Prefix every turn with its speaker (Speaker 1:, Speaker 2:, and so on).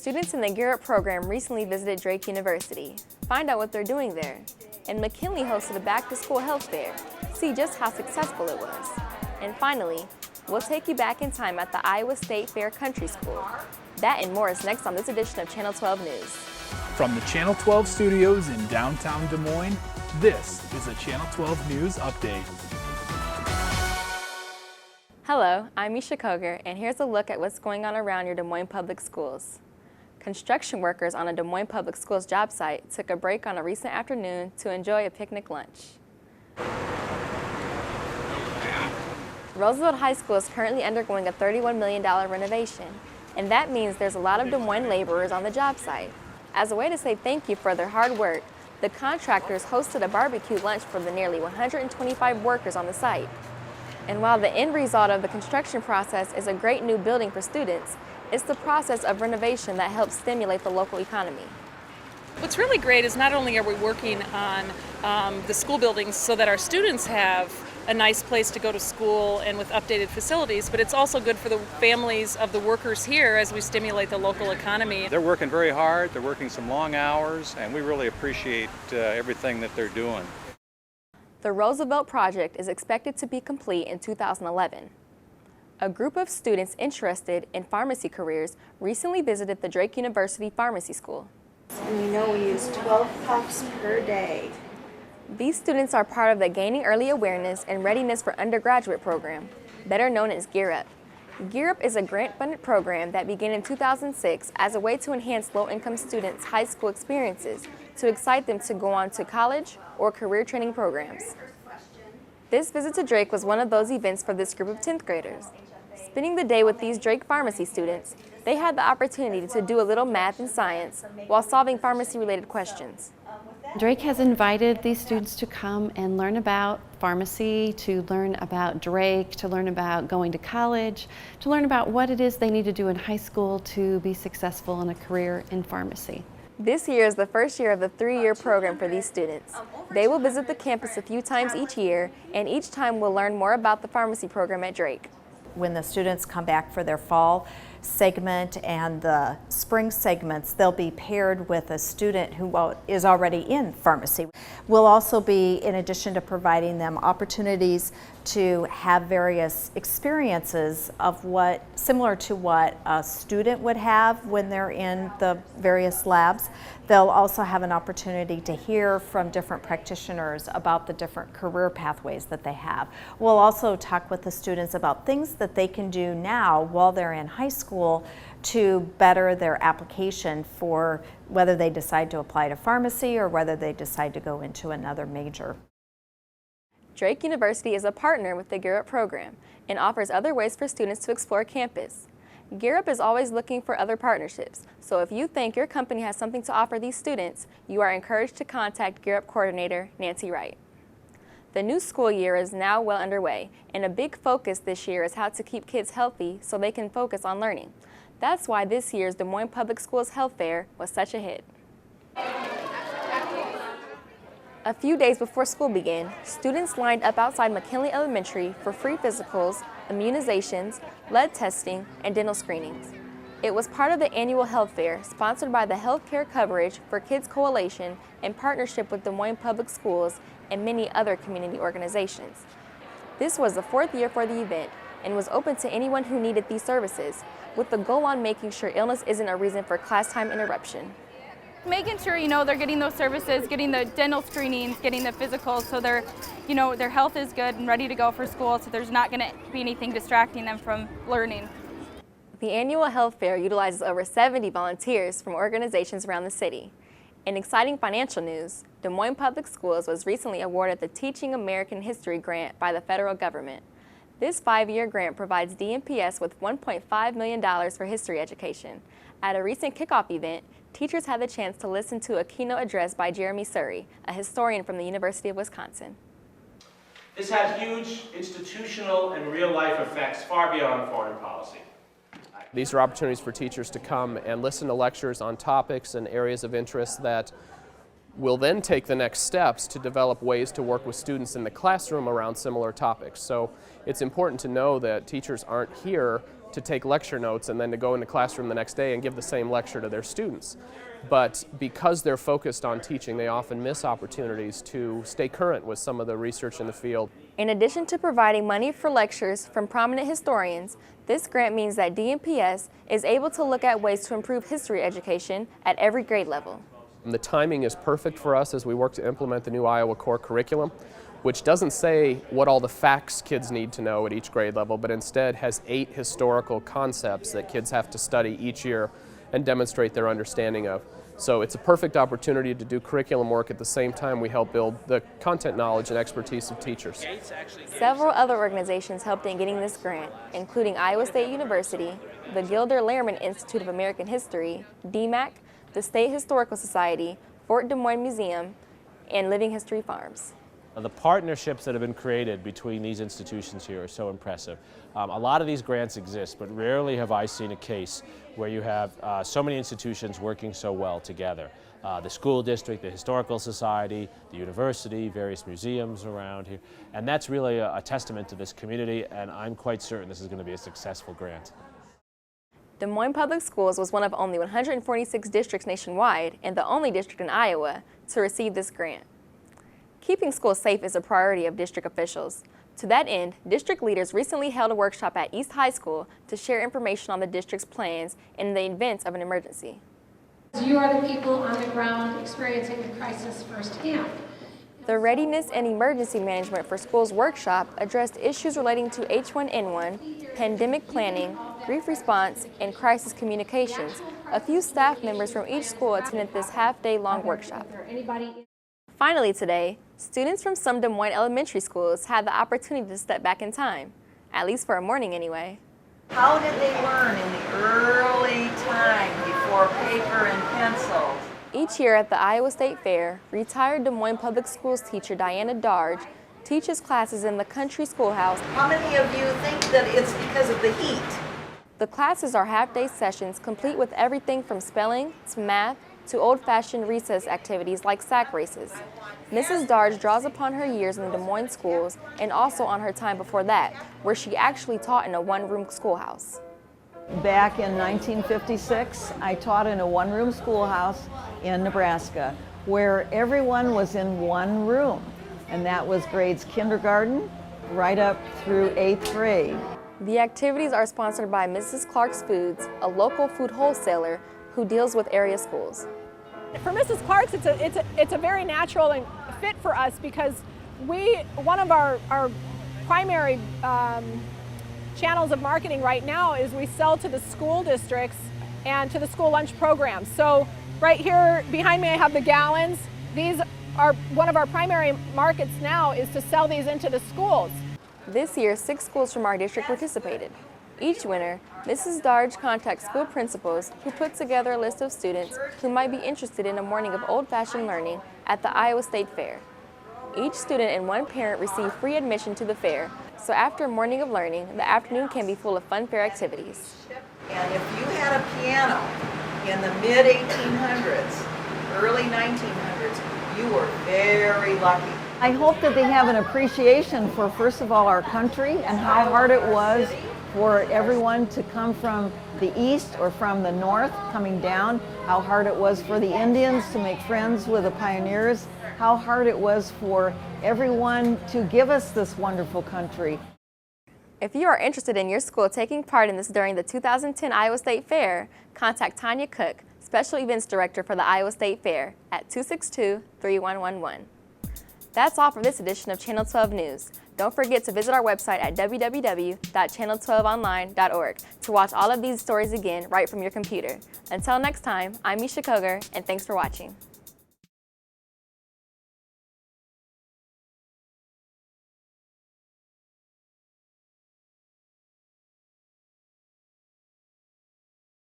Speaker 1: Students in the Gear Up program recently visited Drake University. Find out what they're doing there. And McKinley hosted a back-to-school health fair. See just how successful it was. And finally, we'll take you back in time at the Iowa State Fair Country School. That and more is next on this edition of Channel 12 News.
Speaker 2: From the Channel 12 studios in downtown Des Moines, this is a Channel 12 News Update.
Speaker 1: Hello, I'm Misha Koger, and here's a look at what's going on around your Des Moines Public Schools. Construction workers on a Des Moines Public Schools job site took a break on a recent afternoon to enjoy a picnic lunch. Roosevelt High School is currently undergoing a $31 million renovation, and that means there's a lot of Des Moines laborers on the job site. As a way to say thank you for their hard work, the contractors hosted a barbecue lunch for the nearly 125 workers on the site. And while the end result of the construction process is a great new building for students, it's the process of renovation that helps stimulate the local economy.
Speaker 3: What's really great is not only are we working on the school buildings so that our students have a nice place to go to school and with updated facilities, but it's also good for the families of the workers here as we stimulate the local economy.
Speaker 4: They're working very hard, they're working some long hours, and we really appreciate everything that they're doing.
Speaker 1: The Roosevelt project is expected to be complete in 2011. A group of students interested in pharmacy careers recently visited the Drake University Pharmacy School.
Speaker 5: And we know we use 12 puffs per day.
Speaker 1: These students are part of the Gaining Early Awareness and Readiness for Undergraduate program, better known as Gear Up. Gear Up is a grant-funded program that began in 2006 as a way to enhance low-income students' high school experiences to excite them to go on to college or career training programs. This visit to Drake was one of those events for this group of 10th graders. Spending the day with these Drake pharmacy students, they had the opportunity to do a little math and science while solving pharmacy-related questions.
Speaker 6: Drake has invited these students to come and learn about pharmacy, to learn about Drake, to learn about going to college, to learn about what it is they need to do in high school to be successful in a career in pharmacy.
Speaker 1: This year is the first year of the 3-year program for these students. They will visit the campus a few times each year, and each time will learn more about the pharmacy program at Drake.
Speaker 7: When the students come back for their fall segment and the spring segments, they'll be paired with a student who is already in pharmacy. We'll also be, in addition to providing them opportunities to have various experiences of similar to what a student would have when they're in the various labs, they'll also have an opportunity to hear from different practitioners about the different career pathways that they have. We'll also talk with the students about things that they can do now while they're in high school to better their application for whether they decide to apply to pharmacy or whether they decide to go into another major.
Speaker 1: Drake University is a partner with the Gear Up program and offers other ways for students to explore campus. Gear Up is always looking for other partnerships, so if you think your company has something to offer these students, you are encouraged to contact Gear Up coordinator Nancy Wright. The new school year is now well underway, and a big focus this year is how to keep kids healthy so they can focus on learning. That's why this year's Des Moines Public Schools Health Fair was such a hit. A few days before school began, students lined up outside McKinley Elementary for free physicals, immunizations, lead testing, and dental screenings. It was part of the annual health fair sponsored by the Healthcare Coverage for Kids Coalition in partnership with Des Moines Public Schools and many other community organizations. This was the 4th year for the event and was open to anyone who needed these services, with the goal on making sure illness isn't a reason for class time interruption.
Speaker 8: Making sure, they're getting those services, getting the dental screenings, getting the physicals, so their health is good and ready to go for school, so there's not going to be anything distracting them from learning.
Speaker 1: The annual health fair utilizes over 70 volunteers from organizations around the city. In exciting financial news, Des Moines Public Schools was recently awarded the Teaching American History grant by the federal government. This 5-year grant provides DMPS with $1.5 million for history education. At a recent kickoff event, teachers had the chance to listen to a keynote address by Jeremy Surrey, a historian from the University of Wisconsin.
Speaker 9: This had huge institutional and real-life effects far beyond foreign policy.
Speaker 10: These are opportunities for teachers to come and listen to lectures on topics and areas of interest that will then take the next steps to develop ways to work with students in the classroom around similar topics. So it's important to know that teachers aren't here to take lecture notes and then to go in the classroom the next day and give the same lecture to their students. But because they're focused on teaching, they often miss opportunities to stay current with some of the research in the field.
Speaker 1: In addition to providing money for lectures from prominent historians, this grant means that DMPS is able to look at ways to improve history education at every grade level.
Speaker 10: The timing is perfect for us as we work to implement the new Iowa core curriculum, which doesn't say what all the facts kids need to know at each grade level, but instead has 8 historical concepts that kids have to study each year and demonstrate their understanding of. So it's a perfect opportunity to do curriculum work at the same time we help build the content knowledge and expertise of teachers.
Speaker 1: Several other organizations helped in getting this grant, including Iowa State University, the Gilder Lehrman Institute of American History, DMAC, the State Historical Society, Fort Des Moines Museum, and Living History Farms.
Speaker 9: The partnerships that have been created between these institutions here are so impressive. A lot of these grants exist, but rarely have I seen a case where you have so many institutions working so well together. The school district, the Historical Society, the university, various museums around here. And that's really a testament to this community, and I'm quite certain this is going to be a successful grant.
Speaker 1: Des Moines Public Schools was one of only 146 districts nationwide and the only district in Iowa to receive this grant. Keeping schools safe is a priority of district officials. To that end, district leaders recently held a workshop at East High School to share information on the district's plans in the event of an emergency.
Speaker 11: You are the people on the ground experiencing the crisis firsthand.
Speaker 1: The Readiness and Emergency Management for Schools workshop addressed issues relating to H1N1, pandemic planning, grief response, and crisis communications. A few staff members from each school attended this half-day-long workshop. Finally today, students from some Des Moines elementary schools had the opportunity to step back in time, at least for a morning anyway.
Speaker 12: How did they learn in the early time before paper and pencils?
Speaker 1: Each year at the Iowa State Fair, retired Des Moines Public Schools teacher Diana Darge teaches classes in the country schoolhouse.
Speaker 12: How many of you think that it's because of the heat?
Speaker 1: The classes are half-day sessions complete with everything from spelling to math to old-fashioned recess activities like sack races. Mrs. Darge draws upon her years in the Des Moines schools and also on her time before that, where she actually taught in a one-room schoolhouse.
Speaker 13: Back in 1956, I taught in a one-room schoolhouse in Nebraska, where everyone was in one room, and that was grades kindergarten right up through 8th grade.
Speaker 1: The activities are sponsored by Mrs. Clark's Foods, a local food wholesaler who deals with area schools.
Speaker 14: For Mrs. Clark's, it's a very natural and fit for us because one of our primary channels of marketing right now is we sell to the school districts and to the school lunch programs. So right here behind me I have the gallons. These are one of our primary markets now is to sell these into the schools.
Speaker 1: This year, 6 schools from our district participated. Each winter, Mrs. Darge contacts school principals who put together a list of students who might be interested in a morning of old-fashioned learning at the Iowa State Fair. Each student and one parent receive free admission to the fair, so after a morning of learning, the afternoon can be full of fun fair activities.
Speaker 12: And if you had a piano in the mid-1800s, early 1900s, you were very lucky.
Speaker 13: I hope that they have an appreciation for, first of all, our country and how hard it was for everyone to come from the east or from the north coming down, how hard it was for the Indians to make friends with the pioneers, how hard it was for everyone to give us this wonderful country.
Speaker 1: If you are interested in your school taking part in this during the 2010 Iowa State Fair, contact Tanya Cook, Special Events Director for the Iowa State Fair at 262-3111. That's all for this edition of Channel 12 News. Don't forget to visit our website at www.channel12online.org to watch all of these stories again right from your computer. Until next time, I'm Misha Koger, and thanks for watching.